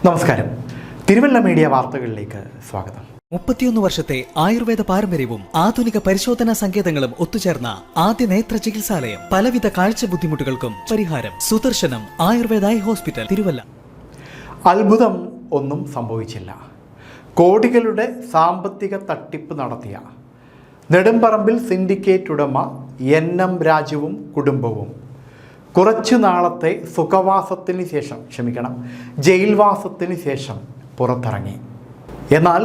നമസ്കാരം. തിരുവല്ല മീഡിയ വാർത്തകളിലേക്ക് സ്വാഗതം. 31 വർഷത്തെ ആയുർവേദ പാരമ്പര്യവും ആധുനിക പരിശോധനാ സങ്കേതങ്ങളും ഒത്തുചേർന്ന ആദ്യ നേത്ര ചികിത്സാലയം. പലവിധ കാഴ്ച ബുദ്ധിമുട്ടുകൾക്കും പരിഹാരം. സുദർശനം ആയുർവേദ ഹോസ്പിറ്റൽ, തിരുവല്ല. അത്ഭുതം ഒന്നും സംഭവിച്ചില്ല. കോടികളുടെ സാമ്പത്തിക തട്ടിപ്പ് നടത്തിയ നെടുമ്പറമ്പിൽ സിൻഡിക്കേറ്റ് ഉടമ NM രാജുവും കുടുംബവും കുറച്ചു നാളത്തെ സുഖവാസത്തിന് ശേഷം ജയിൽവാസത്തിന് ശേഷം പുറത്തിറങ്ങി. എന്നാൽ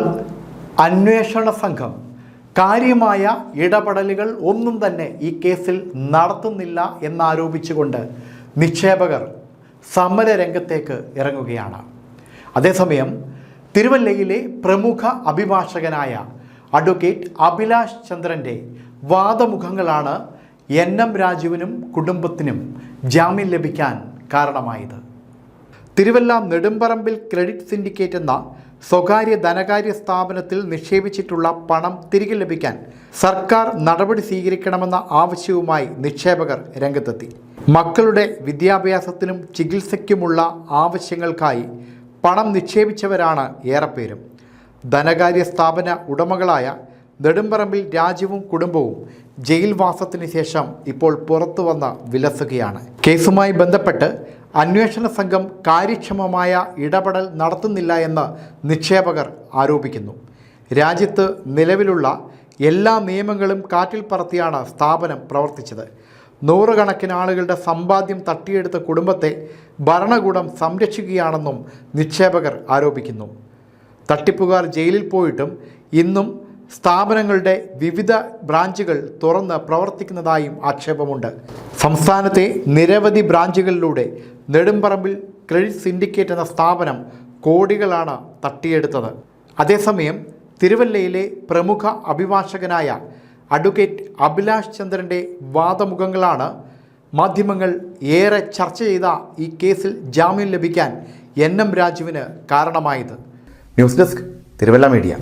അന്വേഷണ സംഘം കാര്യമായ ഇടപെടലുകൾ ഒന്നും തന്നെ ഈ കേസിൽ നടത്തുന്നില്ല എന്നാരോപിച്ചുകൊണ്ട് നിക്ഷേപകർ സമരരംഗത്തേക്ക് ഇറങ്ങുകയാണ്. അതേസമയം തിരുവല്ലയിലെ പ്രമുഖ അഭിഭാഷകനായ അഡ്വക്കേറ്റ് അഭിലാഷ് ചന്ദ്രൻ്റെ വാദമുഖങ്ങളാണ് NM രാജുവിനും കുടുംബത്തിനും ജാമ്യം ലഭിക്കാൻ കാരണമായത്. തിരുവല്ല നെടുമ്പറമ്പിൽ ക്രെഡിറ്റ് സിൻഡിക്കേറ്റ് എന്ന സ്വകാര്യ ധനകാര്യ സ്ഥാപനത്തിൽ നിക്ഷേപിച്ചിട്ടുള്ള പണം തിരികെ ലഭിക്കാൻ സർക്കാർ നടപടി സ്വീകരിക്കണമെന്ന ആവശ്യവുമായി നിക്ഷേപകർ രംഗത്തെത്തി. മക്കളുടെ വിദ്യാഭ്യാസത്തിനും ചികിത്സയ്ക്കുമുള്ള ആവശ്യങ്ങൾക്കായി പണം നിക്ഷേപിച്ചവരാണ് ഏറെപ്പേരും. ധനകാര്യ സ്ഥാപന ഉടമകളായ നെടുമ്പറമ്പിൽ രാജുവും കുടുംബവും ജയിൽവാസത്തിന് ശേഷം ഇപ്പോൾ പുറത്തു വന്ന് വിലസുകയാണ്. കേസുമായി ബന്ധപ്പെട്ട് അന്വേഷണ സംഘം കാര്യക്ഷമമായ ഇടപെടൽ നടത്തുന്നില്ല എന്ന് നിക്ഷേപകർ ആരോപിക്കുന്നു. രാജ്യത്ത് നിലവിലുള്ള എല്ലാ നിയമങ്ങളും കാറ്റിൽ പറത്തിയാണ് സ്ഥാപനം പ്രവർത്തിച്ചത്. നൂറുകണക്കിന് ആളുകളുടെ സമ്പാദ്യം തട്ടിയെടുത്ത കുടുംബത്തെ ഭരണകൂടം സംരക്ഷിക്കുകയാണെന്നും നിക്ഷേപകർ ആരോപിക്കുന്നു. തട്ടിപ്പുകാർ ജയിലിൽ പോയിട്ടും ഇന്നും സ്ഥാപനങ്ങളുടെ വിവിധ ബ്രാഞ്ചുകൾ തുറന്ന് പ്രവർത്തിക്കുന്നതായും ആക്ഷേപമുണ്ട്. സംസ്ഥാനത്തെ നിരവധി ബ്രാഞ്ചുകളിലൂടെ നെടുമ്പറമ്പിൽ ക്രെഡിറ്റ് സിൻഡിക്കേറ്റ് എന്ന സ്ഥാപനം കോടികളാണ് തട്ടിയെടുത്തത്. അതേസമയം തിരുവല്ലയിലെ പ്രമുഖ അഭിഭാഷകനായ അഡ്വക്കേറ്റ് അഭിലാഷ് ചന്ദ്രൻ്റെ വാദമുഖങ്ങളാണ് മാധ്യമങ്ങൾ ഏറെ ചർച്ച ചെയ്ത ഈ കേസിൽ ജാമ്യം ലഭിക്കാൻ NM രാജുവിന് കാരണമായത്. News desk, Thiruvalla media.